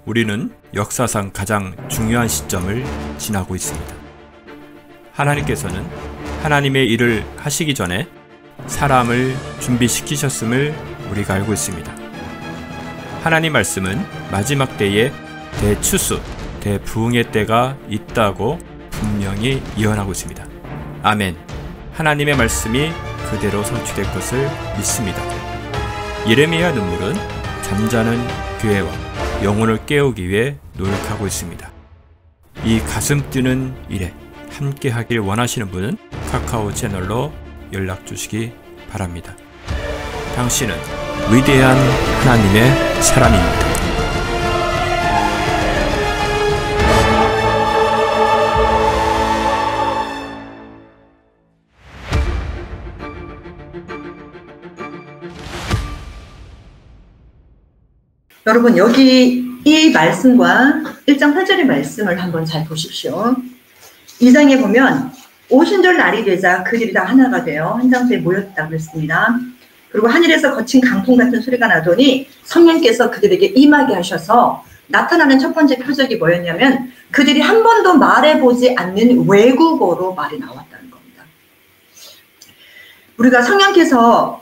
우리는 역사상 가장 중요한 시점을 지나고 있습니다. 하나님께서는 하나님의 일을 하시기 전에 사람을 준비시키셨음을 우리가 알고 있습니다. 하나님 말씀은 마지막 때에 대추수, 대부흥의 때가 있다고 분명히 예언하고 있습니다. 아멘. 하나님의 말씀이 그대로 성취될 것을 믿습니다. 예레미야 눈물은 잠자는 교회와 영혼을 깨우기 위해 노력하고 있습니다. 이 가슴 뛰는 일에 함께 하길 원하시는 분은 카카오 채널로 연락 주시기 바랍니다. 당신은 위대한 하나님의 사람입니다. 여러분, 여기 이 말씀과 1장 8절의 말씀을 한번 잘 보십시오. 2장에 보면 오순절 날이 되자 그들이 다 하나가 되어 한 장소에 모였다고 했습니다. 그리고 하늘에서 거친 강풍 같은 소리가 나더니 성령께서 그들에게 임하게 하셔서 나타나는 첫 번째 표적이 뭐였냐면 그들이 한 번도 말해보지 않는 외국어로 말이 나왔다는 겁니다. 우리가 성령께서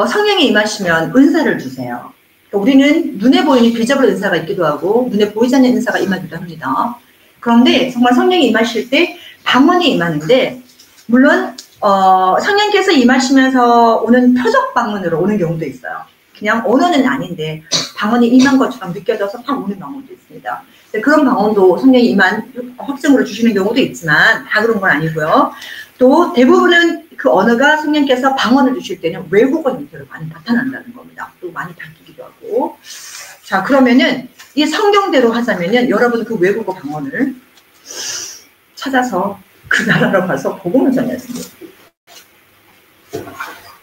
성령이 임하시면 은사를 주세요. 우리는 눈에 보이는 비저블 은사가 있기도 하고 눈에 보이지 않는 은사가 임하기도 합니다. 그런데 정말 성령이 임하실 때 방언이 임하는데 물론 성령께서 임하시면서 오는 표적 방언으로 오는 경우도 있어요. 그냥 언어는 아닌데 방언이 임한 것처럼 느껴져서 팍 오는 방언도 있습니다. 그런 방언도 성령이 임한 확증으로 주시는 경우도 있지만 다 그런 건 아니고요. 또 대부분은 그 언어가 성령께서 방언을 주실 때는 외국어 형태로 많이 나타난다는 겁니다. 또 많이 바뀌기도 하고. 자, 그러면은 이 성경대로 하자면은 여러분 그 외국어 방언을 찾아서 그 나라로 가서 복음을 전했습니다.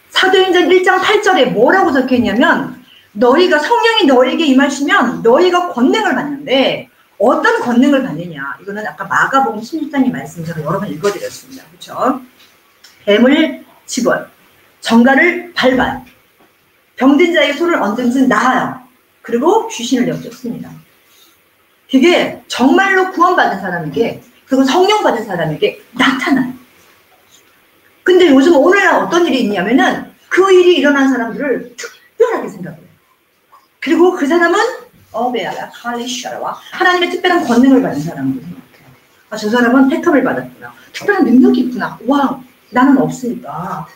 사도행전 1장 8절에 뭐라고 적혀있냐면 너희가 성령이 너희에게 임하시면 너희가 권능을 받는데 어떤 권능을 받느냐. 이거는 아까 마가복음 16장의 말씀 제가 여러 번 읽어드렸습니다. 그렇죠? 뱀을 집어요. 정갈을 밟아요. 병든 자의 손을 언제든지 놔요. 그리고 귀신을 내쫓습니다. 그게 정말로 구원받은 사람에게 그리고 성령 받은 사람에게 나타나요. 근데 요즘 오늘날 어떤 일이 있냐면은 그 일이 일어난 사람들을 특별하게 생각해요. 그리고 그 사람은 베아라 칼리샤라와 하나님의 특별한 권능을 받은 사람으로 생각해요. 아, 저 사람은 택함을 받았구나. 특별한 능력이 있구나. 와, 나는 없으니까.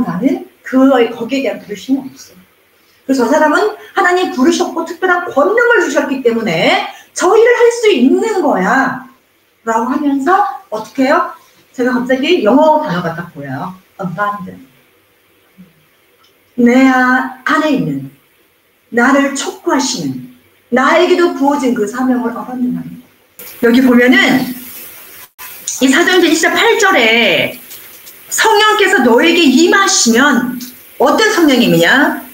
나는 거기에 대한 부르심이 없어. 그래서 저 사람은 하나님 부르셨고 특별한 권능을 주셨기 때문에 저 일을 할 수 있는 거야. 라고 하면서 어떻게 해요? 제가 갑자기 영어 단어가 딱 보여요. abundant. 내 안에 있는 나를 촉구하시는 나에게도 부어진 그 사명을 abundant 하는 거. 여기 보면은 이 사도행전 1장 8절에 성령께서 너에게 임하시면 어떤 성령님이냐?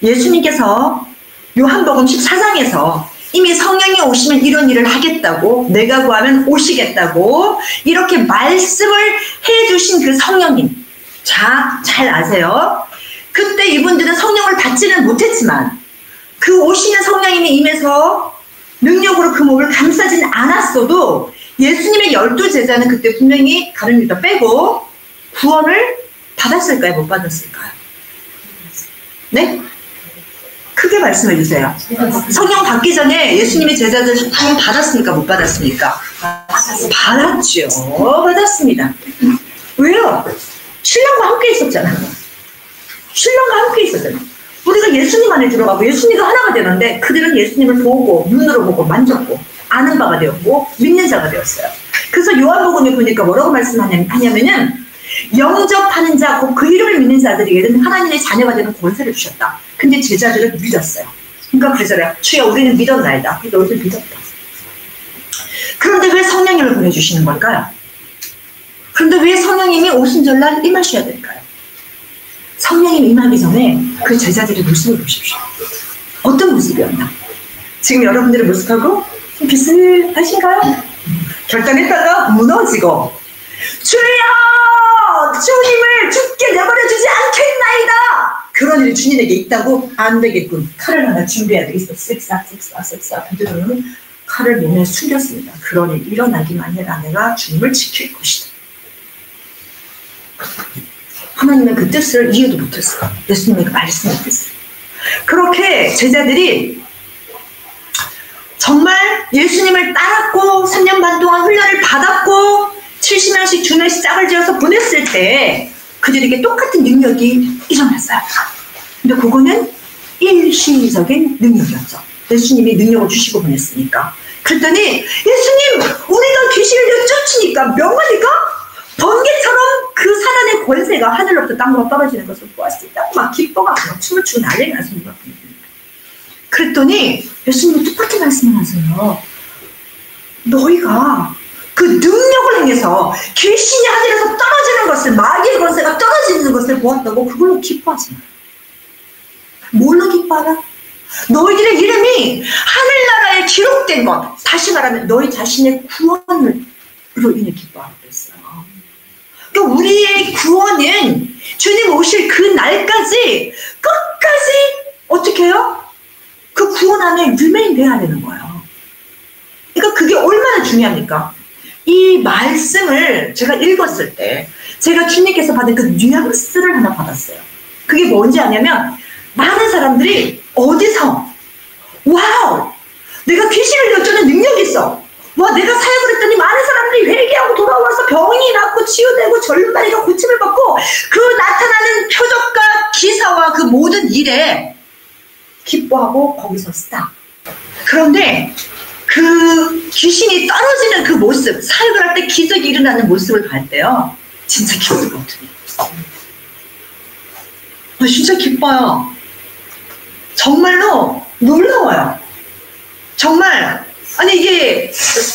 예수님께서 요한복음 14장에서 이미 성령이 오시면 이런 일을 하겠다고 내가 구하면 오시겠다고 이렇게 말씀을 해주신 그 성령님 잘 아세요? 그때 이분들은 성령을 받지는 못했지만 그 오시는 성령님이 임해서 능력으로 그 몸을 감싸진 않았어도 예수님의 12제자는 그때 분명히 가룟 유다 빼고 구원을 받았을까요? 못 받았을까요? 네? 크게 말씀해 주세요. 성령 받기 전에 예수님의 제자들 구원 받았습니까? 못 받았습니까? 받았죠. 받았습니다. 왜요? 신랑과 함께 있었잖아요. 신랑과 함께 있었잖아요. 우리가 예수님 안에 들어가고 예수님과 하나가 되는데 그들은 예수님을 보고 눈으로 보고 만졌고 아는 바가 되었고 믿는 자가 되었어요. 그래서 요한복음에 보니까 뭐라고 말씀하냐면은 영접하는 자, 그 이름을 믿는 자들에게는 하나님의 자녀가 되는 권세를 주셨다. 근데 제자들은 믿었어요. 그러니까 그러잖아요. 주여 우리는 믿었나이다. 그러니까 우리는 믿었다. 그런데 왜 성령님을 보내주시는 걸까요? 그런데 왜 성령님이 오순절날 임하셔야 될까요? 성령님이 임하기 전에 그 제자들의 모습을 보십시오. 어떤 모습이었나? 지금 여러분들의 모습하고 좀 비슷하신가요? 결단했다가 무너지고 주여! 주님을 죽게 내버려주지 않겠나이다! 그런 일이 주님에게 있다고 안 되겠군. 칼을 하나 준비해야 되겠어. 쓱싹 베드로는 칼을 몸에 숨겼습니다. 그런 일이 일어나기만 해라. 내가 주님을 지킬 것이다. 하나님의 그 뜻을 이해도 못했어요. 예수님의 그 말씀을 못했어요. 그렇게 제자들이 정말 예수님을 따랐고 3년 반 동안 훈련을 받았고 70년씩 주년씩 짝을 지어서 보냈을 때 그들에게 똑같은 능력이 일어났어요. 근데 그거는 일시적인 능력이었죠. 예수님이 능력을 주시고 보냈으니까. 그랬더니 예수님 우리가 귀신을 쫓으니까 명하니까 번개처럼 그 사단의 권세가 하늘로부터 땅으로 떨어지는 것을 보았습니다. 막 기뻐가지고 춤을 추고 난리가 났습니다. 그랬더니 예수님이 똑같은 말씀을 하세요. 너희가 그 능력을 행해서 귀신이 하늘에서 떨어지는 것을, 마귀의 권세가 떨어지는 것을 보았다고 그걸로 기뻐하지 마. 뭘로 기뻐하라? 너희들의 이름이 하늘나라에 기록된 것, 다시 말하면 너희 자신의 구원으로 인해 기뻐하라고 했어요. 그러니까 우리의 구원은 주님 오실 그 날까지 끝까지 어떻게 해요? 그 구원 안에 remain 돼야 되는 거예요. 그러니까 그게 얼마나 중요합니까? 이 말씀을 제가 읽었을 때 제가 주님께서 받은 그 뉘앙스를 하나 받았어요. 그게 뭔지 아냐면 많은 사람들이 어디서 와우 내가 귀신을 여쭈는 능력이 있어. 와 내가 사역을 했더니 많은 사람들이 회개하고 돌아와서 병이 낫고 치유되고 절름발이가 고침을 받고 그 나타나는 표적과 기사와 그 모든 일에 기뻐하고 거기서 스탑. 그런데 그 귀신이 떨어지는 그 모습, 사역을 할 때 기적이 일어나는 모습을 볼 때요 진짜 기쁘거든요. 진짜 기뻐요. 정말로 놀라워요. 정말 아니 이게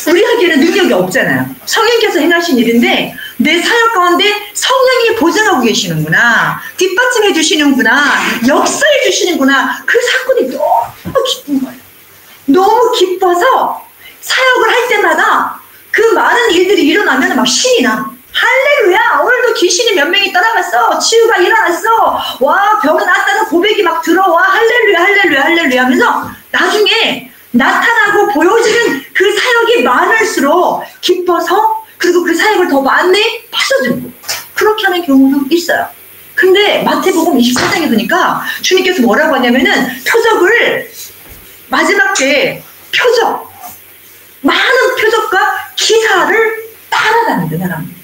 우리에게는 능력이 없잖아요. 성령께서 행하신 일인데 내 사역 가운데 성령이 보장하고 계시는구나, 뒷받침해 주시는구나, 역사해 주시는구나. 그 사건이 너무 기쁜 거예요. 너무 기뻐서 사역을 할 때마다 그 많은 일들이 일어나면 막 신이 나. 할렐루야 오늘도 귀신이 몇 명이 떠나갔어. 치유가 일어났어. 와 병 낫다는 고백이 막 들어와. 할렐루야 할렐루야 할렐루야 하면서 나중에 나타나고 보여지는 그 사역이 많을수록 기뻐서 그리고 그 사역을 더 많이 퍼져들고 그렇게 하는 경우도 있어요. 근데 마태복음 24장에 보니까 주님께서 뭐라고 하냐면은 표적을 마지막 때 표적 많은 표적과 기사를 따라다니는 사람.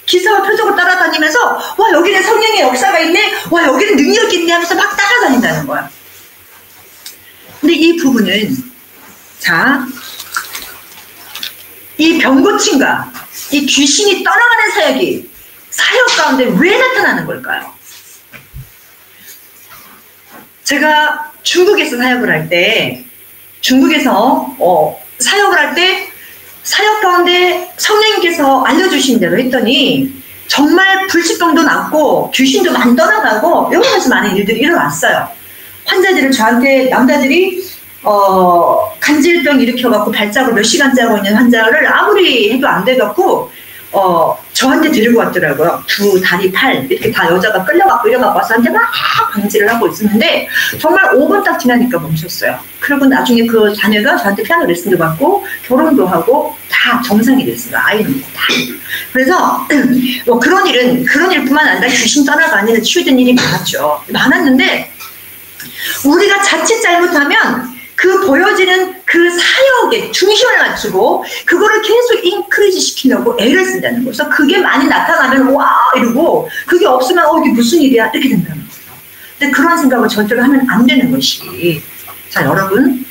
기사와 표적을 따라다니면서 와 여기는 성령의 역사가 있네, 와 여기는 능력이 있네 하면서 막 따라다닌다는 거야. 근데 이 부분은 자, 이 병고침과 이 귀신이 떠나가는 사역이 사역 가운데 왜 나타나는 걸까요? 제가 중국에서 사역을 할 때 중국에서 사역을 할 때 사역 가운데 성령님께서 알려주신 대로 했더니 정말 불치병도 낫고 귀신도 많이 떠나가고 여러 가지 많은 일들이 일어났어요. 환자들을 저한테 남자들이 간질병 일으켜갖고 발작을 몇 시간째 하고 있는 환자를 아무리 해도 안 돼갖고 저한테 데리고 왔더라고요. 두 다리 팔 이렇게 다 여자가 끌려갖고 와서 한테 막 방지를 하고 있었는데 정말 5분 딱 지나니까 멈췄어요. 그리고 나중에 그 자녀가 저한테 피아노 레슨도 받고 결혼도 하고 다 정상이 됐어요. 아이는 다. 그래서 뭐 그런 일뿐만 아니라 귀신 떠나가는 치유된 일이 많았는데 우리가 자칫 잘못하면 그 보여지는 그 사역에 중심을 맞추고 그거를 계속 인크리지 시키려고 애를 쓴다는 거예요. 그래서 그게 많이 나타나면 와 이러고 그게 없으면 이게 무슨 일이야 이렇게 된다는 거예요. 근데 그런 생각을 절대로 하면 안 되는 것이 자 여러분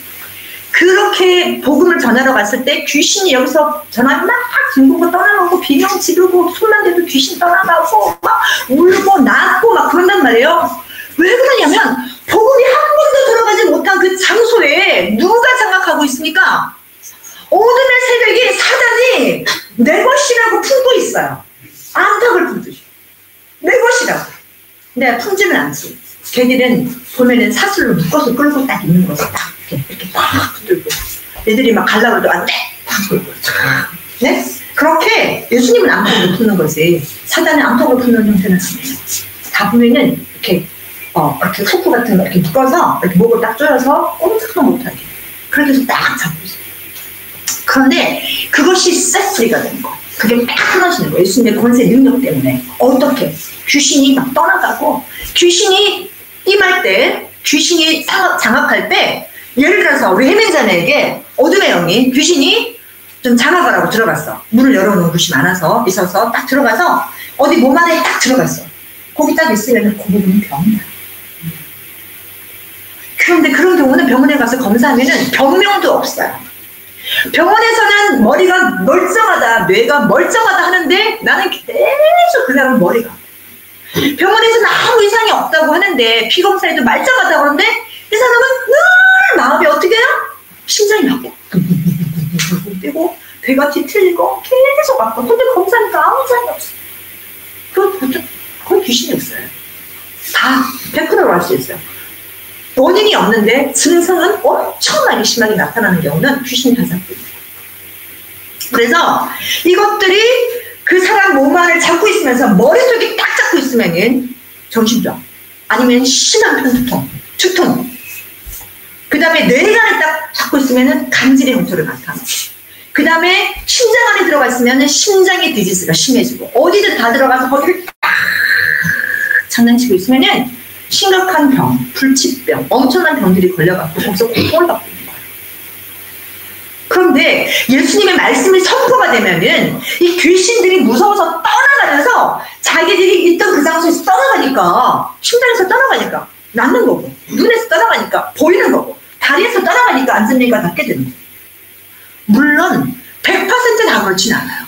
그렇게 복음을 전하러 갔을 때 귀신이 여기서 전화를 막 들고 떠나가고 비명 지르고 손만 대도 귀신 떠나가고 막 울고 낳고 막 그런단 말이에요. 왜 그러냐면 복음이 한 번도 들어가지 못한 그 장소에 누가 장악하고 있습니까? 어둠의 세력이 사단이 내 것이라고 품고 있어요. 암탉을 품듯이 내 것이라고. 근데 품지는 않지. 걔들은 보면은 사슬로 묶어서 끌고 딱 있는 거지. 딱 이렇게 팍 붙들고 얘들이 막 가려고 해도 안 돼. 팍 끌고 네? 그렇게 예수님은 암탉을 품는 거지. 사단의 암탉을 품는 형태는 아니에요. 다 보면은 이렇게 이렇게 후크 같은 거 이렇게 묶어서 이렇게 목을 딱 조여서 꼼짝도 못하게 그렇게 해서 딱 잡고 있어요. 그런데 그것이 셋프리가 되는 거예요. 그게 딱 끊어지는 거예요. 예수님의 권세 능력 때문에. 어떻게? 귀신이 막 떠나가고 귀신이 임할 때 귀신이 장악할 때 예를 들어서 우리 해민자매에게 어둠의 영이 귀신이 좀 장악하라고 들어갔어. 문을 열어놓은 곳이 많아서 있어서 딱 들어가서 어디 몸 안에 딱 들어갔어. 거기 딱 있으면 그 부분은 병이야. 그런데 그런 경우는 병원에 가서 검사하면은 병명도 없어요. 병원에서는 머리가 멀쩡하다, 뇌가 멀쩡하다 하는데 나는 계속 그 사람 머리가 병원에서는 아무 이상이 없다고 하는데 피검사에도 말짱하다고 하는데 이 사람은 늘 마음이 어떻게 해요? 심장이 막 뛰고 배가 뒤틀리고 계속 아파. 근데 검사니까 아무 이상이 없어. 그건 귀신이 없어요. 다 100%로 할 수 있어요. 원인이 없는데 증상은 엄청나게 심하게 나타나는 경우는 귀신이 다 잡고 있어요. 그래서 이것들이 그 사람 몸 안을 잡고 있으면서 머릿속에 딱 잡고 있으면은 정신병 아니면 심한 편두통, 두통. 그 다음에 뇌관을 딱 잡고 있으면은 간질의 형태를 나타나고. 그 다음에 심장 안에 들어가 있으면은 심장의 디지스가 심해지고 어디든 다 들어가서 거기를 딱 장난치고 있으면은 심각한 병, 불치병, 엄청난 병들이 걸려갖고 거기서 고통을 받고 있는 거예요. 그런데 예수님의 말씀이 선포가 되면은 이 귀신들이 무서워서 떠나가면서 자기들이 있던 그 장소에서 떠나가니까 심장에서 떠나가니까 낫는 거고 눈에서 떠나가니까 보이는 거고 다리에서 떠나가니까 안전리가 낫게 되는 거예요. 물론 100%다 그렇진 않아요.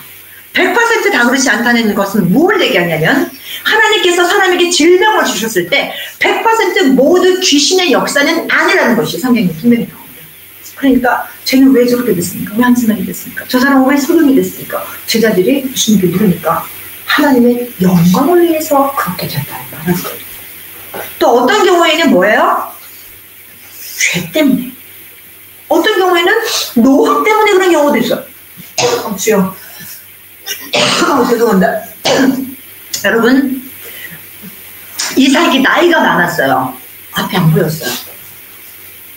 100%다 그렇지 않다는 것은 뭘 얘기하냐면 하나님께서 사람에게 질병을 주셨을 때 100% 모두 귀신의 역사는 아니라는 것이 성경에 분명히 나옵니다. 그러니까 쟤는 왜 저렇게 됐습니까? 왜 한심하게 됐습니까? 저 사람은 왜 소름이 됐습니까? 제자들이 예수님께 물으니까 하나님의 영광을 위해서 그렇게 됐다는 거예요. 또 어떤 경우에는 뭐예요? 죄 때문에. 어떤 경우에는 노학 때문에 그런 경우도 있어요. 주여. 죄송합니다. 여러분, 이삭이 나이가 많았어요. 앞이 안 보였어요.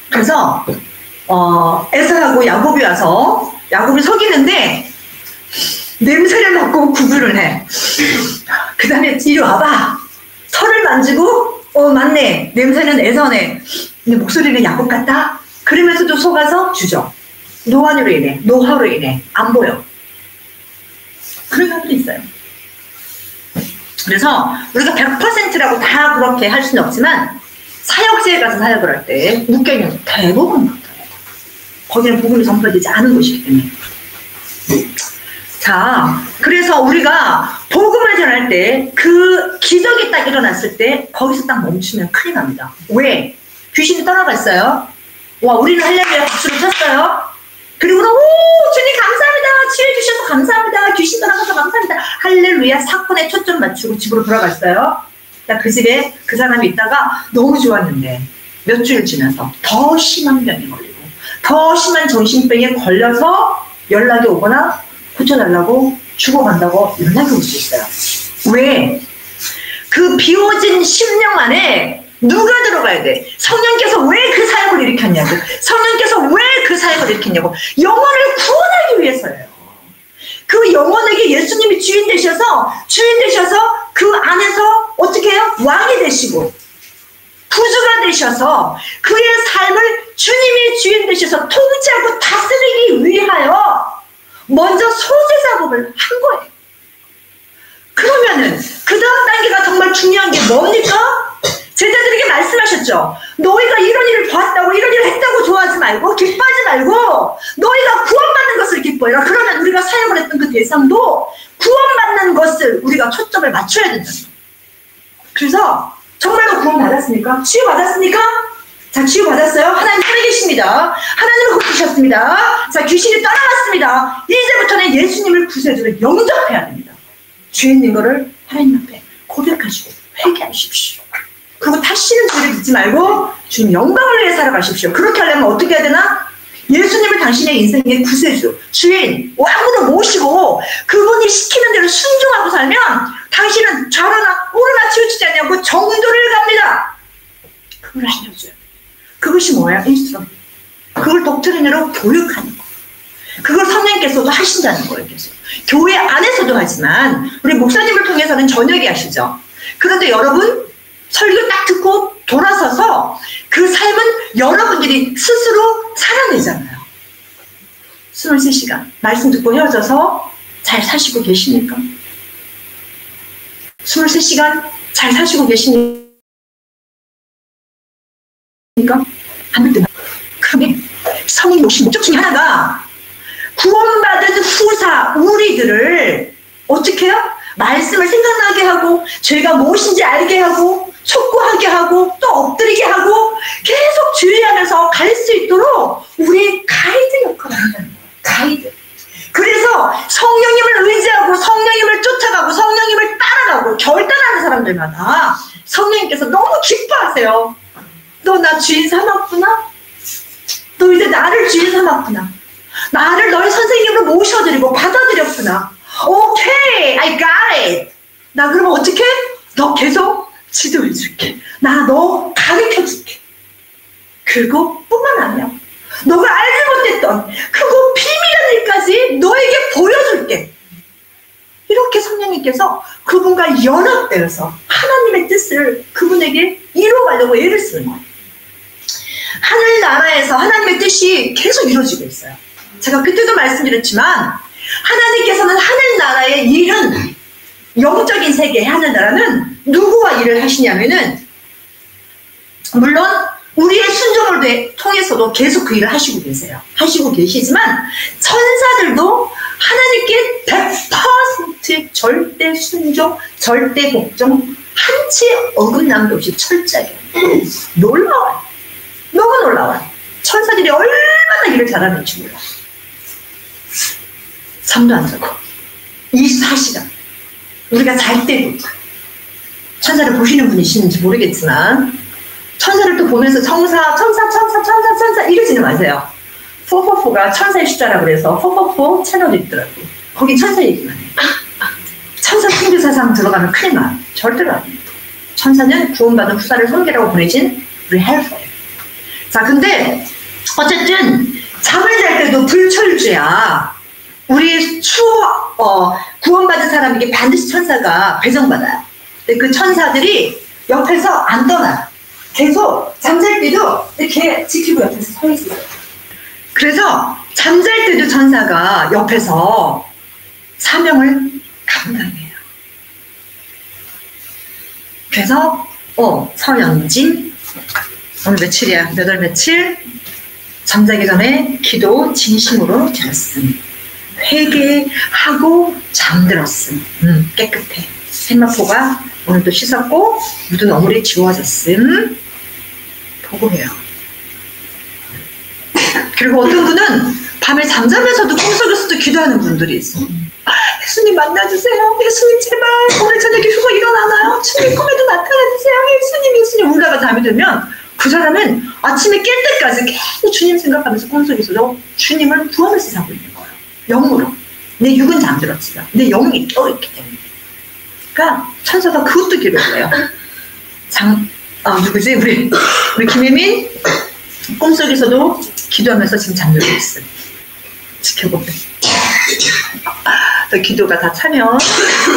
그래서 에서하고 야곱이 와서 야곱을 속이는데 냄새를 맡고 구분을 해. 그 다음에 이리 와봐. 털을 만지고 맞네. 냄새는 에서네. 근데 목소리는 야곱 같다. 그러면서도 속아서 주죠. 노화로 인해 안 보여. 그런 사람도 있어요. 그래서 우리가 100%라고 다 그렇게 할 수는 없지만 사역지에 가서 사역을 할 때 묶여있는 대부분 그렇잖아요. 거기는 복음이 전파되지 않은 곳이기 때문에. 자, 그래서 우리가 복음을 전할 때 그 기적이 딱 일어났을 때 거기서 딱 멈추면 큰일 납니다. 왜? 귀신이 떠나갔어요. 와, 우리는 할렐루야 박수를 쳤어요. 그리고는 주님 감사합니다. 치유해 주셔서 감사합니다. 귀신 떠나가서 감사합니다. 할렐루야 사건에 초점 맞추고 집으로 돌아갔어요. 그 집에 그 사람이 있다가 너무 좋았는데 몇 주일 지나서 더 심한 병에 걸리고 더 심한 정신병에 걸려서 연락이 오거나 고쳐달라고 죽어간다고 연락이 올 수 있어요. 왜? 그 비워진 심령 안에 누가 들어가야 돼? 성령께서 왜 그 사역을 일으켰냐고. 성령께서 왜 그 사역을 일으켰냐고. 영혼을 구원하기 위해서예요. 그 영혼에게 예수님이 주인 되셔서 그 안에서 어떻게 해요? 왕이 되시고 구주가 되셔서 그의 삶을 주님이 주인 되셔서 통치하고 다스리기 위하여 먼저 소재 작업을 한 거예요. 그러면은 그 다음 단계가 정말 중요한 게 뭡니까? 제자들에게 말씀하셨죠. 너희가 이런 일을 봤다고 이런 일을 했다고 좋아하지 말고 기뻐하지 말고 너희가 구원받는 것을 기뻐해라. 그러면 우리가 사역을 했던 그 대상도 구원받는 것을 우리가 초점을 맞춰야 된다는 거예요. 그래서 정말로 구원받았습니까? 치유받았습니까? 자, 치유받았어요. 하나님 살아계십니다. 하나님을 고치셨습니다. 자, 귀신이 떠나갔습니다. 이제부터는 예수님을 구세주로 영접해야 됩니다. 죄 있는 거를 하나님 앞에 고백하시고 회개하십시오. 그리고 다시는 죄를 짓지 말고 주님 영광을 위해 살아가십시오. 그렇게 하려면 어떻게 해야 되나? 예수님을 당신의 인생의 구세주, 주인, 왕으로 모시고 그분이 시키는 대로 순종하고 살면 당신은 좌로나 우로나 치우치지 않냐고 정도를 갑니다. 그걸 알려줘요. 그것이 뭐예요? 인스트럭. 그걸 독트린으로 교육하는 거. 그걸 성령께서도 하신다는 거예요. 계속. 교회 안에서도 하지만 우리 목사님을 통해서는 저녁에 하시죠. 그런데 여러분 설교 딱 듣고 돌아서서 그 삶은 여러분들이 스스로 살아내잖아요. 23시간 말씀 듣고 헤어져서 잘 사시고 계십니까? 23시간 잘 사시고 계십니까? 안 믿는. 그러면 성인 모신 목적 중에 하나가 구원받은 후사 우리들을 어떻게 해요? 말씀을 생각나게 하고 죄가 무엇인지 알게 하고 촉구하게 하고 또 엎드리게 하고 계속 주의하면서 갈 수 있도록 우리의 가이드 역할을 한다는 거예요. 가이드. 그래서 성령님을 의지하고 성령님을 쫓아가고 성령님을 따라가고 결단하는 사람들마다 성령님께서 너무 기뻐하세요. 너 나 주인 삼았구나? 너 이제 나를 주인 삼았구나. 나를 너의 선생님으로 모셔드리고 받아들였구나. 오케이, I got it. 나 그러면 어떻게? 너 계속 지도해줄게. 나 너 가르쳐줄게. 그리고 뿐만 아니라 너가 알지 못했던 그거 비밀한 일까지 너에게 보여줄게. 이렇게 성령님께서 그분과 연합되어서 하나님의 뜻을 그분에게 이루어가려고 애를 쓰는 거예요. 하늘나라에서 하나님의 뜻이 계속 이루어지고 있어요. 제가 그때도 말씀드렸지만 하나님께서는 하늘나라의 일은 영적인 세계의 하늘나라는 누구와 일을 하시냐면은 물론 우리의 순종을 통해서도 계속 그 일을 하시고 계세요. 하시고 계시지만 천사들도 하나님께 100% 절대 순종, 절대 복종, 한치 어긋남도 없이 철저하게 놀라워요. 너무 놀라워요. 천사들이 얼마나 일을 잘하는지 몰라요. 잠도 안 자고 24시간 우리가 잘 때도 천사를 보시는 분이시는지 모르겠지만 천사를 또 보면서 천사 이러지는 마세요. 444가 천사의 숫자라고 그래서 444 채널도 있더라고요. 거기 천사 얘기만 해요. 천사 선교사상 들어가면 큰일 나요. 절대로 안 해요. 천사는 구원받은 후사를 섬기라고 보내진 우리 헬퍼예요. 자, 근데 어쨌든 잠을 잘 때도 불철주야. 우리 구원받은 사람에게 반드시 천사가 배정받아요. 근데 그 천사들이 옆에서 안 떠나요. 계속 잠잘 때도 이렇게 지키고 옆에서 서 있어요. 그래서 잠잘 때도 천사가 옆에서 사명을 감당해요. 그래서 서영진 오늘 며칠이야? 몇 월 며칠? 잠자기 전에 기도 진심으로 드렸음. 회개하고 잠들었음. 깨끗해. 생마포가 오늘도 씻었고 묻은 어물이 지워졌음. 보고해요. 그리고 어떤 분은 밤에 잠자면서도 꿈속에서도 기도하는 분들이 있어. 예수님 만나주세요. 예수님 제발 오늘 저녁에 휴가 일어나나요? 주님 꿈에도 나타나주세요. 예수님 울다가 잠이 들면 그 사람은 아침에 깰 때까지 계속 주님 생각하면서 꿈속에서도 주님을 구하면서 자고 있는 거예요. 영으로. 내 육은 잠들었지만 내 영이 깨어있기 때문에. 그러니까 천사가 그것도 기록해요. 누구지? 우리 김혜민 꿈속에서도 기도하면서 지금 잠들고 있어요. 지켜보면. 또 기도가 다 차면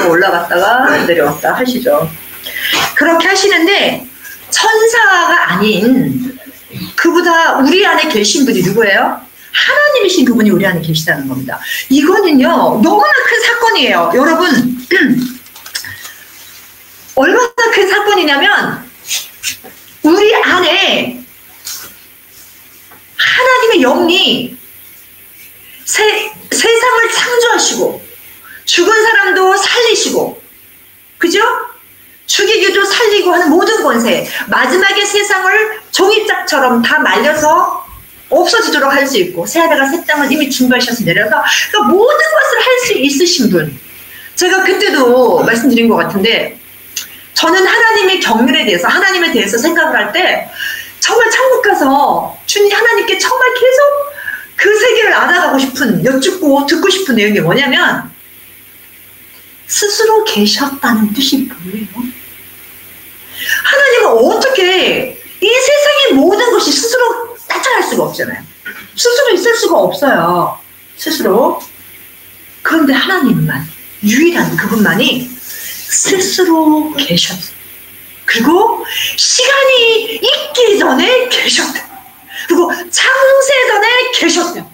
올라갔다가 내려왔다 하시죠. 그렇게 하시는데 천사가 아닌 그보다 우리 안에 계신 분이 누구예요? 하나님이신 그분이 우리 안에 계시다는 겁니다. 이거는요 너무나 큰 사건이에요. 여러분 얼마나 큰 사건이냐면 우리 안에 하나님의 영이 세상을 창조하시고 죽은 사람도 살리시고 그죠? 죽이기도 살리고 하는 모든 권세 마지막에 세상을 종이짝처럼 다 말려서 없어지도록 할 수 있고 새하늘과 새 땅을 이미 준비하셔서 내려서 그러니까 모든 것을 할 수 있으신 분. 제가 그때도 말씀드린 것 같은데 저는 하나님의 경륜에 대해서 하나님에 대해서 생각을 할 때 정말 천국 가서 주님 하나님께 정말 계속 그 세계를 알아가고 싶은 여쭙고 듣고 싶은 내용이 뭐냐면 스스로 계셨다는 뜻이 뭐예요? 하나님은 어떻게 이 세상의 모든 것이 스스로 나타날 수가 없잖아요. 스스로 있을 수가 없어요. 스스로. 그런데 하나님만, 유일한 그분만이 스스로 계셨어요. 그리고 시간이 있기 전에 계셨대요. 그리고 창세 전에 계셨대요.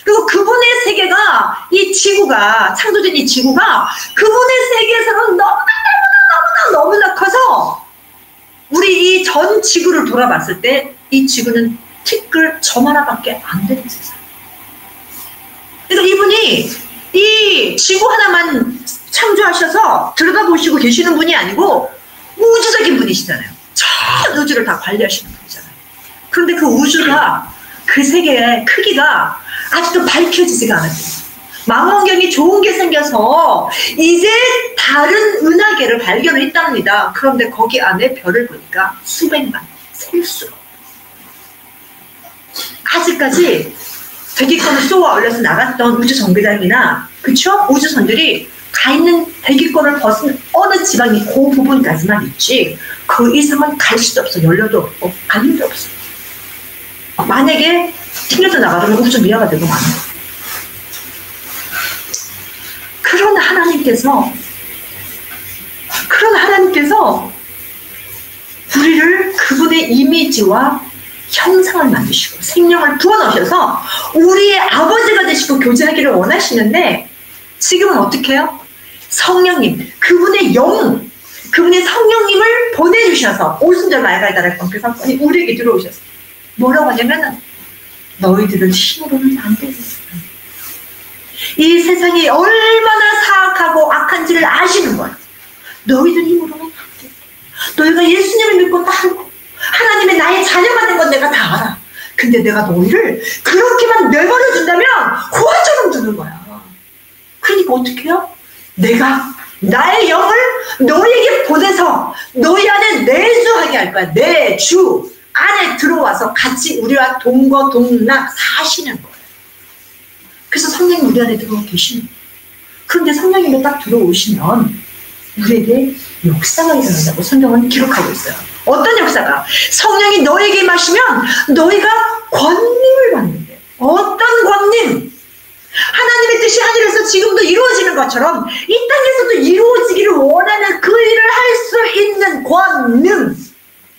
그리고 그분의 세계가, 이 지구가, 창조된 이 지구가 그분의 세계에서는 너무나 커서 우리 이 전 지구를 돌아봤을 때 이 지구는 티끌 점 하나밖에 안 되는 세상. 그래서 이분이 이 지구 하나만 창조하셔서 들여다보시고 계시는 분이 아니고 우주적인 분이시잖아요. 전 우주를 다 관리하시는 분이잖아요. 그런데 그 우주가, 그 세계의 크기가 아직도 밝혀지지가 않았어요. 망원경이 좋은 게 생겨서 이제 다른 은하계를 발견을 했답니다. 그런데 거기 안에 별을 보니까 수백만, 셀 수가 없어요. 아직까지 대기권을 쏘아 올려서 나갔던 우주 정거장이나, 그쵸? 우주선들이 가 있는 대기권을 벗은 어느 지방이 그 부분까지만 있지, 그 이상은 갈 수도 없어. 연료도 없고 갈 힘도 없어. 만약에 튕겨서 나가면 우주 미화가 되고 많아. 그런 하나님께서 우리를 그분의 이미지와 형상을 만드시고 생명을 부어넣으셔서 우리의 아버지가 되시고 교제하기를 원하시는데, 지금은 어떻게 해요? 성령님, 그분의 영, 그분의 성령님을 보내주셔서, 오순절 말가에 달할 그 사건이 우리에게 들어오셔서 뭐라고 하냐면, 너희들은 힘으로는 안 되겠어. 이 세상이 얼마나 사악하고 악한지를 아시는 거야. 너희들 힘으로는 안 돼. 너희가 예수님을 믿고 따르고 하나님의 나의 자녀가 된 건 내가 다 알아. 근데 내가 너희를 그렇게만 내버려 준다면 호화처럼 두는 거야. 그러니까 어떻게 해요? 내가 나의 영을 너희에게 보내서 너희 안에 내주하게 할 거야. 내주 안에 들어와서 같이 우리와 동거동락 사시는 거예요. 그래서 성령이 우리 안에 들어와 계시는 거예요. 그런데 성령님이 딱 들어오시면 우리에게 역사가 일어난다고 성경은 기록하고 있어요. 어떤 역사가? 성령이 너에게 임하시면 너희가 권능을 받는데, 어떤 권능? 하나님의 뜻이 하늘에서 지금도 이루어지는 것처럼 이 땅에서도 이루어지기를 원하는 그 일을 할 수 있는 권능.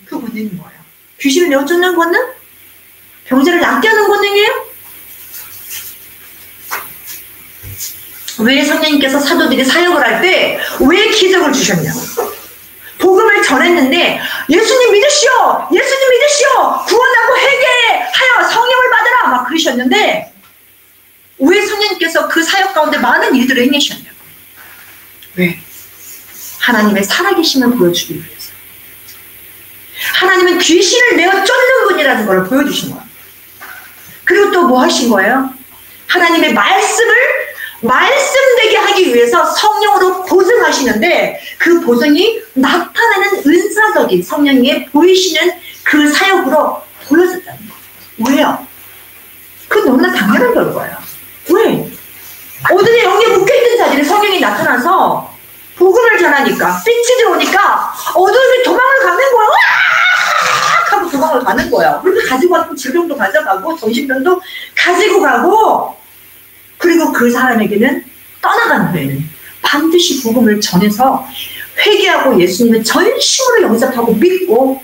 그 권능이 뭐예요? 귀신을 내어쫓는 권능? 병자를 낫게 하는 권능이에요? 왜 성령님께서 사도들이 사역을 할 때 왜 기적을 주셨냐고. 복음을 전했는데 예수님 믿으시오, 예수님 믿으시오, 구원하고 회개하여 성령을 받으라 막 그러셨는데, 왜 성령님께서 그 사역 가운데 많은 일들을 행하셨냐고. 왜? 하나님의 살아계심을 보여주기 위해서. 하나님은 귀신을 내어 쫓는 분이라는 걸 보여주신 거야. 그리고 또 뭐 하신 거예요? 하나님의 말씀되게 하기 위해서 성령으로 보증하시는데, 그 보증이 나타나는 은사적인 성령님의 보이시는 그 사역으로 보여졌다는 거예요. 왜요? 그건 너무나 당연한 결과예요. 왜? 어둠의 영에 묶여있던 자들이 성령이 나타나서 복음을 전하니까, 빛이 들어오니까 어둠이 도망을 가는 거야. 으악! 하고 도망을 가는 거야. 그리고 가지고 왔던 질병도 가져가고 정신병도 가지고 가고, 그리고 그 사람에게는 떠나간 후에는 반드시 복음을 전해서 회개하고 예수님을 전심으로 영접하고 믿고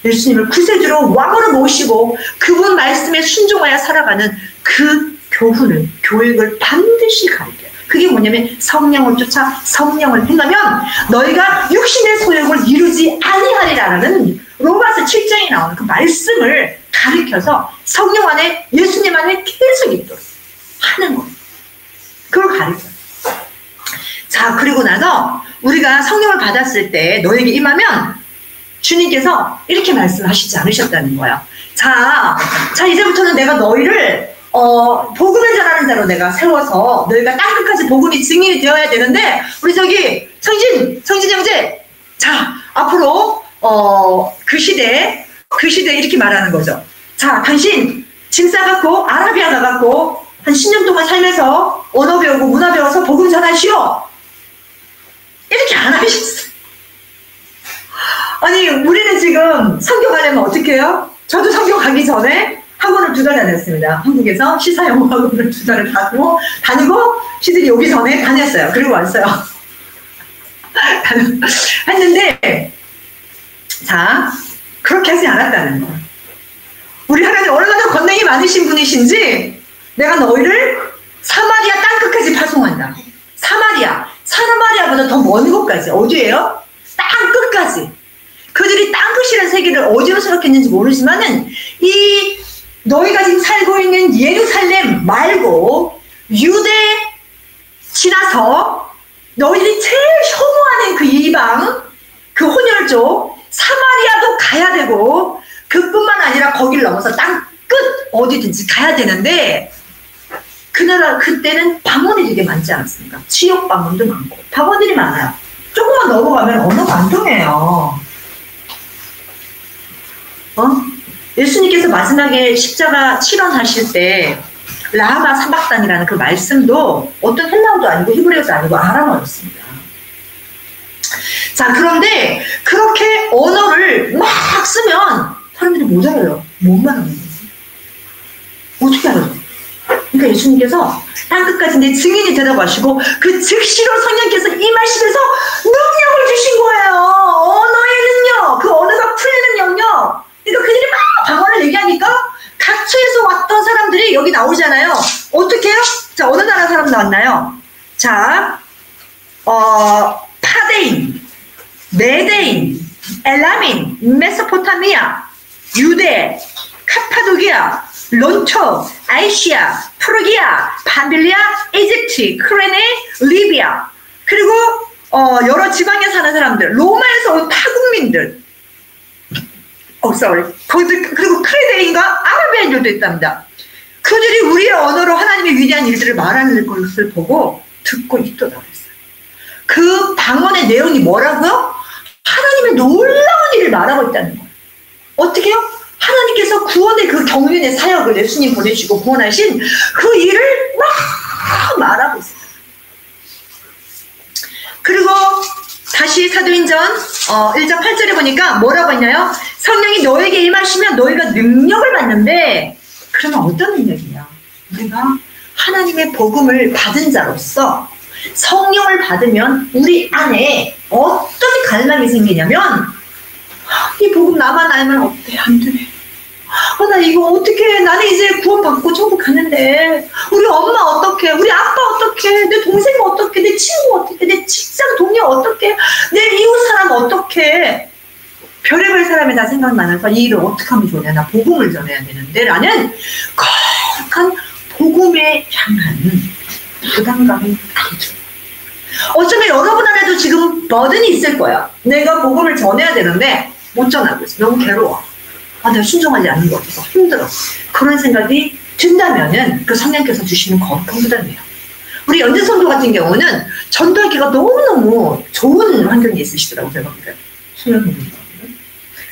예수님을 구세주로 왕으로 모시고 그분 말씀에 순종하여 살아가는 그 교육을 반드시 가르쳐요. 그게 뭐냐면 성령을 쫓아 성령을 행하면 너희가 육신의 소욕을 이루지 아니하리라라는 로마서 7장에 나오는 그 말씀을 가르쳐서 성령 안에, 예수님 안에 계속 있도록 하는 거예요. 그걸 가르쳐요. 자, 그리고 나서 우리가 성령을 받았을 때 너에게 임하면 주님께서 이렇게 말씀하시지 않으셨다는 거예요. 자, 이제부터는 내가 너희를 복음을 전하는 자로 내가 세워서 너희가 땅끝까지 복음이 증인이 되어야 되는데, 우리 성진 형제, 자, 앞으로 그 시대에 이렇게 말하는 거죠. 자, 당신 짐 싸갖고 아라비아 가갖고 한 10년 동안 살면서 언어 배우고 문화 배워서 복음 전하시오. 이렇게 안 하셨어요. 아니, 우리는 지금 성경 가려면 어떻게 해요? 저도 성경 가기 전에 학원을 2달 다녔습니다. 한국에서 시사영어 학원을 2달을 다니고 시들이 오기 전에 다녔어요. 그리고 왔어요. 했는데, 자, 그렇게 하지 않았다는 거예요. 우리 하나님 얼마나 권능이 많으신 분이신지 내가 너희를 사마리아 땅끝까지 파송한다. 사마리아보다 더 먼 곳까지. 어디예요? 땅끝까지. 그들이 땅끝이라는 세계를 어디로 생각했는지 모르지만은 이 너희가 지금 살고 있는 예루살렘 말고 유대 지나서 너희들이 제일 혐오하는 그 이방, 그 혼혈족 사마리아도 가야 되고 그뿐만 아니라 거기를 넘어서 땅끝 어디든지 가야 되는데 그 나라 그때는 방언이 되게 많지 않았습니까? 지역 방언도 많고 방언들이 많아요. 조금만 넘어가면 언어가 안 통해요. 예수님께서 마지막에 십자가 치러하실 때 라마 사박단이라는 그 말씀도 어떤 헬라어도 아니고 히브리어도 아니고 아람어였습니다. 자, 그런데 그렇게 언어를 막 쓰면 사람들이 못 알아요. 뭔 말하는 거지? 어떻게 알아요? 그러니까 예수님께서 땅끝까지 내 증인이 되라고 하시고 그 즉시로 성령께서 임하시면서 능력을 주신 거예요. 언어의 능력, 그 언어가 풀리는 영역. 그러니까 그들이 막 방언을 얘기하니까 각처에서 왔던 사람들이 여기 나오잖아요. 어떻게 해요? 자, 어느 나라 사람 나왔나요? 자, 파데인, 메데인, 엘라민, 메소포타미아, 유대, 카파도기아, 론토, 아시아, 프루기아, 밤빌리아, 이집트, 크레네, 리비아, 그리고 여러 지방에 사는 사람들, 로마에서 온 타국민들, 그리고 크레네인과 아라비아인들도 있답니다. 그들이 우리의 언어로 하나님의 위대한 일들을 말하는 것을 보고 듣고 있더라고요. 그 방언의 내용이 뭐라고요? 하나님의 놀라운 일을 말하고 있다는 거예요. 어떻게 해요? 하나님께서 구원의 그 경륜의 사역을 예수님 보내주시고 구원하신 그 일을 막 말하고 있어요. 그리고 다시 사도행전 1장 8절에 보니까 뭐라고 했나요? 성령이 너에게 임하시면 너희가 능력을 받는데 그러면 어떤 능력이냐? 우리가 하나님의 복음을 받은 자로서 성령을 받으면 우리 안에 어떤 갈망이 생기냐면 이 복음 나만 알면 어때? 안 돼. 나 이거 어떻게 나는 이제 구원받고 천국 가는데 우리 엄마 어떻게 우리 아빠 어떻게 내 동생 어떻게 내 친구 어떻게 내 직장 동료 어떻게 내 이웃 사람 어떻게 별의별 사람이 다 생각 많아서 이 일을 어떻게 하면 좋냐 나 복음을 전해야 되는데 라는 거룩한 복음에 향한 부담감이 강조. 어쩌면 여러분 안에도 지금 버든이 있을 거야. 내가 복음을 전해야 되는데 못 전하고 있어. 너무 괴로워. 내가 순종하지 않는 것 같아서 힘들어. 그런 생각이 든다면은 그 성령께서 주시는 거룩한 부담이에요. 우리 연재선도 같은 경우는 전도하기가 너무너무 좋은 환경이 있으시더라고요. 제가 보니까.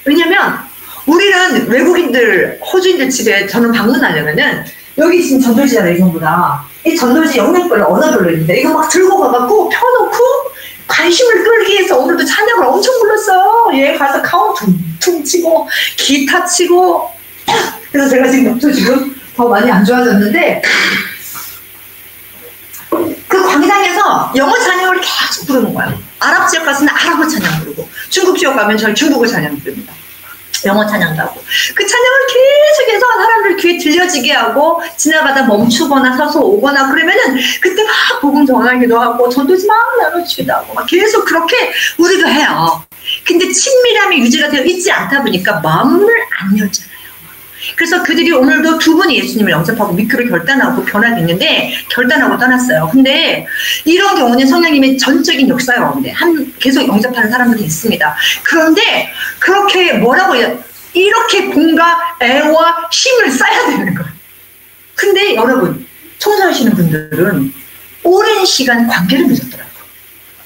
왜냐면 우리는 외국인들, 호주인들 집에 저는 방문하려면은 여기 지금 전도지잖아요, 전부 다. 이 전도지 영역별로 언어별로 있는데 이거 막 들고 가갖고 펴놓고 관심을 끌기 위해서 오늘도 찬양을 엄청 불렀어요. 얘 가서 카운 퉁퉁 치고 기타 치고 그래서 제가 지금 더 많이 안 좋아졌는데 그 광장에서 영어 찬양을 계속 부르는 거예요. 아랍 지역 가서는 아랍어 찬양 부르고 중국 지역 가면 저희 중국어 찬양 부릅니다. 영어 찬양도 하고 그 찬양을 계속해서 사람들 귀에 들려지게 하고 지나가다 멈추거나 서서 오거나 그러면은 그때 막 복음 전하기도 하고 전도지 막 나눠주기도 하고 막 계속 그렇게 우리도 해요. 근데 친밀함이 유지가 되어 있지 않다 보니까 마음을 안 열잖아요. 그래서 그들이 오늘도 두 분이 예수님을 영접하고 믿기로 결단하고 변화했는데 결단하고 떠났어요. 근데 이런 경우는 성령님의 전적인 역사 가운데 계속 영접하는 사람들이 있습니다. 그런데 그렇게 뭐라고 해요? 이렇게 공과 애와 힘을 써야 되는 거예요. 근데 여러분 청소하시는 분들은 오랜 시간 관계를 맺었더라고요.